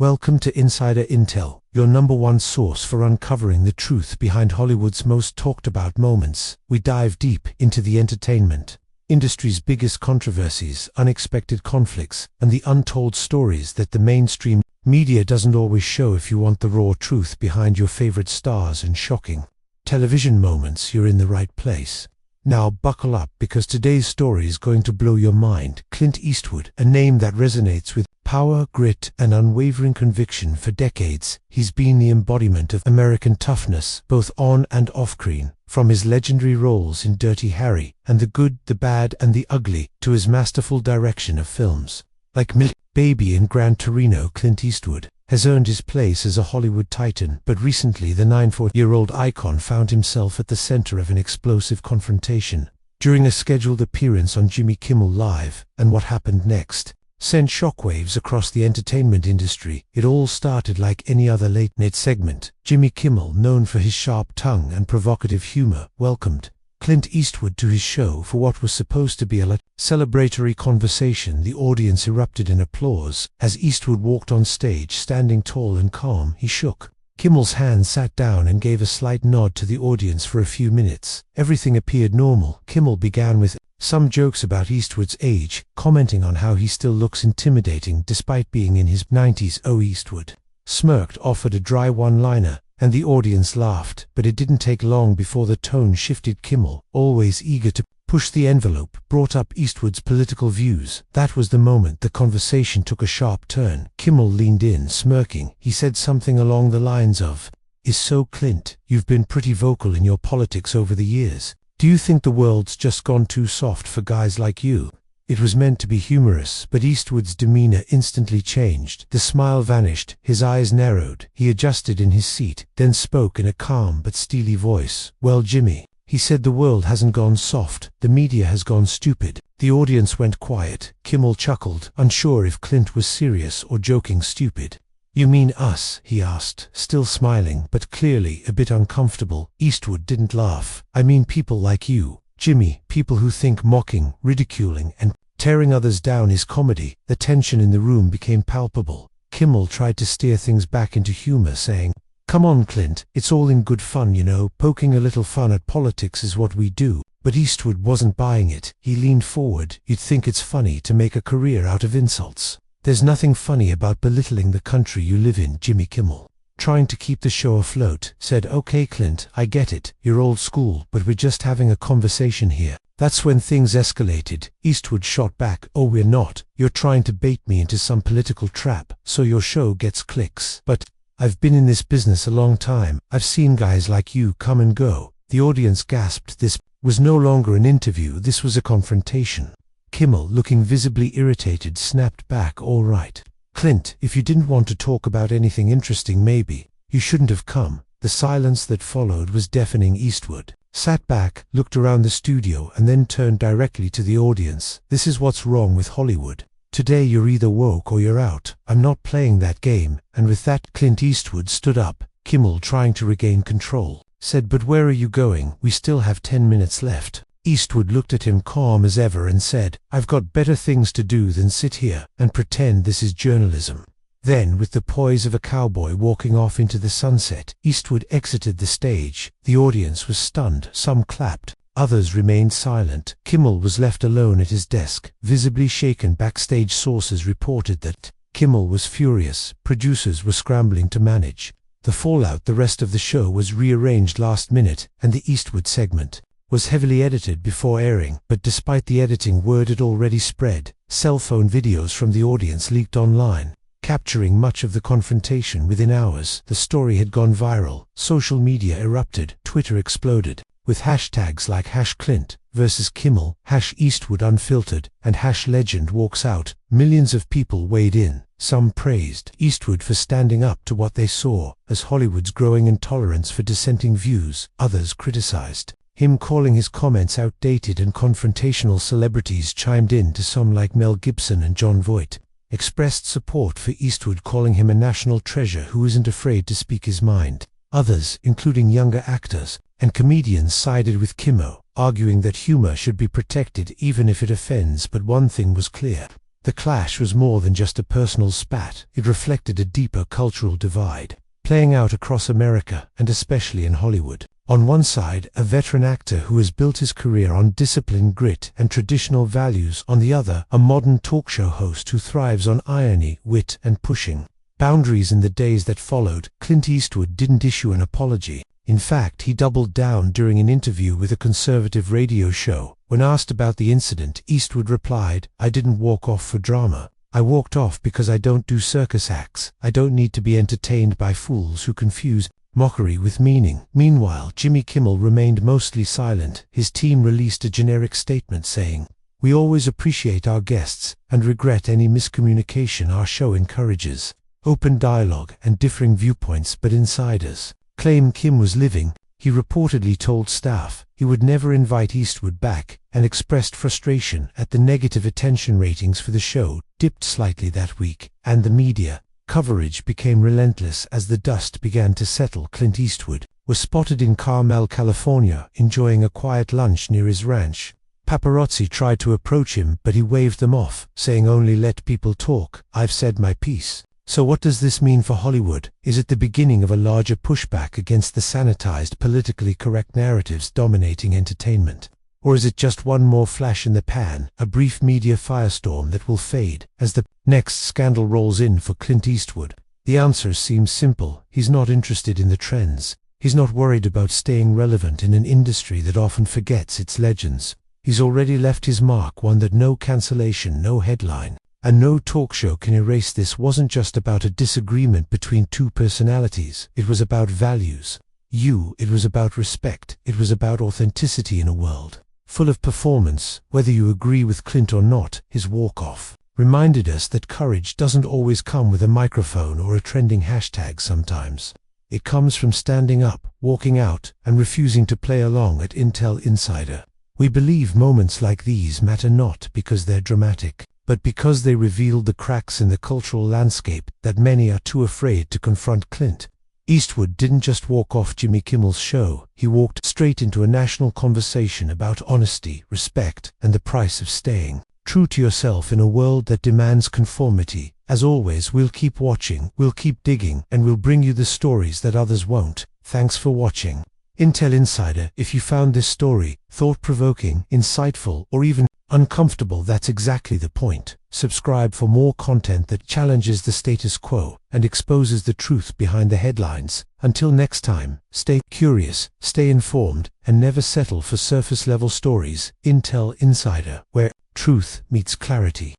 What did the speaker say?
Welcome to Insider Intel, your #1 source for uncovering the truth behind Hollywood's most talked about moments. We dive deep into the entertainment industry's biggest controversies, unexpected conflicts, and the untold stories that the mainstream media doesn't always show. If you want the raw truth behind your favorite stars and shocking television moments, you're in the right place. Now buckle up, because today's story is going to blow your mind. Clint Eastwood, a name that resonates with power, grit, and unwavering conviction. For decades, he's been the embodiment of American toughness, both on and off-screen. From his legendary roles in Dirty Harry and The Good, the Bad, and the Ugly, to his masterful direction of films like Baby and Gran Torino, Clint Eastwood has earned his place as a Hollywood titan. But recently, the 94-year-old icon found himself at the center of an explosive confrontation. During a scheduled appearance on Jimmy Kimmel Live, and what happened next sent shockwaves across the entertainment industry. It all started like any other late-night segment. Jimmy Kimmel, known for his sharp tongue and provocative humor, welcomed Clint Eastwood to his show for what was supposed to be a celebratory conversation. The audience erupted in applause as Eastwood walked on stage, standing tall and calm. He shook Kimmel's hand, sat down, and gave a slight nod to the audience. For a few minutes, everything appeared normal. Kimmel began with some jokes about Eastwood's age, commenting on how he still looks intimidating despite being in his 90s. Eastwood smirked, offered a dry one-liner, and the audience laughed. But it didn't take long before the tone shifted. Kimmel, always eager to push the envelope, brought up Eastwood's political views. That was the moment the conversation took a sharp turn. Kimmel leaned in, smirking. He said something along the lines of, "So Clint, you've been pretty vocal in your politics over the years. Do you think the world's just gone too soft for guys like you?" It was meant to be humorous, but Eastwood's demeanor instantly changed. The smile vanished, his eyes narrowed. He adjusted in his seat, then spoke in a calm but steely voice. "Well, Jimmy," he said, "the world hasn't gone soft. The media has gone stupid." The audience went quiet. Kimmel chuckled, unsure if Clint was serious or joking. "Stupid? You mean us?" he asked, still smiling, but clearly a bit uncomfortable. Eastwood didn't laugh. "I mean people like you, Jimmy, people who think mocking, ridiculing, and tearing others down is comedy." The tension in the room became palpable. Kimmel tried to steer things back into humor, saying, "Come on, Clint, it's all in good fun, you know. Poking a little fun at politics is what we do." But Eastwood wasn't buying it. He leaned forward. "You'd think it's funny to make a career out of insults. There's nothing funny about belittling the country you live in." Jimmy Kimmel, trying to keep the show afloat, said, "Okay, Clint, I get it. You're old school, but we're just having a conversation here." That's when things escalated. Eastwood shot back, "Oh, we're not. You're trying to bait me into some political trap so your show gets clicks. But I've been in this business a long time. I've seen guys like you come and go." The audience gasped. This was no longer an interview. This was a confrontation. Kimmel, looking visibly irritated, snapped back, "All right, Clint, if you didn't want to talk about anything interesting, maybe you shouldn't have come." The silence that followed was deafening. Eastwood sat back, looked around the studio, and then turned directly to the audience. "This is what's wrong with Hollywood. Today you're either woke or you're out. I'm not playing that game." And with that, Clint Eastwood stood up. Kimmel, trying to regain control, said, "But where are you going? We still have 10 minutes left." Eastwood looked at him, calm as ever, and said, "I've got better things to do than sit here and pretend this is journalism." Then, with the poise of a cowboy walking off into the sunset, Eastwood exited the stage. The audience was stunned. Some clapped, others remained silent. Kimmel was left alone at his desk, visibly shaken. Backstage sources reported that Kimmel was furious. Producers were scrambling to manage the fallout. The rest of the show was rearranged last minute, and the Eastwood segment was heavily edited before airing. But despite the editing, word had already spread. Cell phone videos from the audience leaked online, capturing much of the confrontation. Within hours, the story had gone viral. Social media erupted. Twitter exploded with hashtags like #Clint versus Kimmel, #Eastwood Unfiltered, and #Legend Walks Out. Millions of people weighed in. Some praised Eastwood for standing up to what they saw as Hollywood's growing intolerance for dissenting views. Others criticized him, calling his comments outdated and confrontational. Celebrities chimed in, to some like Mel Gibson and Jon Voight expressed support for Eastwood, calling him a national treasure who isn't afraid to speak his mind. Others, including younger actors and comedians, sided with Kimmel, arguing that humor should be protected even if it offends. But one thing was clear: The clash was more than just a personal spat. It reflected a deeper cultural divide, playing out across America and especially in Hollywood. On one side, a veteran actor who has built his career on discipline, grit, and traditional values. On the other, a modern talk show host who thrives on irony, wit, and pushing boundaries. In the days that followed, Clint Eastwood didn't issue an apology. In fact, he doubled down during an interview with a conservative radio show. When asked about the incident, Eastwood replied, "I didn't walk off for drama. I walked off because I don't do circus acts. I don't need to be entertained by fools who confuse mockery with meaning." Meanwhile, Jimmy Kimmel remained mostly silent. His team released a generic statement saying, "We always appreciate our guests and regret any miscommunication. Our show encourages open dialogue and differing viewpoints, but insiders claim Kim was living." He reportedly told staff he would never invite Eastwood back and expressed frustration at the negative attention ratings for the show dipped slightly that week, and the media coverage became relentless as the dust began to settle. Clint Eastwood was spotted in Carmel, California, enjoying a quiet lunch near his ranch. Paparazzi tried to approach him, but he waved them off, saying, "Only let people talk. I've said my piece." So what does this mean for Hollywood? Is it the beginning of a larger pushback against the sanitized, politically correct narratives dominating entertainment? Or is it just one more flash in the pan, a brief media firestorm that will fade as the next scandal rolls in for Clint Eastwood? The answer seems simple. He's not interested in the trends. He's not worried about staying relevant in an industry that often forgets its legends. He's already left his mark, one that no cancellation, no headline, and no talk show can erase. This wasn't just about a disagreement between two personalities. It was about values. It was about respect. It was about authenticity in a world full of performance. Whether you agree with Clint or not, his walk-off reminded us that courage doesn't always come with a microphone or a trending hashtag. Sometimes it comes from standing up, walking out, and refusing to play along. At Intel Insider, we believe moments like these matter not because they're dramatic, but because they revealed the cracks in the cultural landscape that many are too afraid to confront. Clint Eastwood didn't just walk off Jimmy Kimmel's show. He walked straight into a national conversation about honesty, respect, and the price of staying true to yourself in a world that demands conformity. As always, we'll keep watching, we'll keep digging, and we'll bring you the stories that others won't. Thanks for watching Intel Insider. If you found this story thought-provoking, insightful, or even uncomfortable, that's exactly the point. Subscribe for more content that challenges the status quo and exposes the truth behind the headlines. Until next time, stay curious, stay informed, and never settle for surface-level stories. Intel Insider, where truth meets clarity.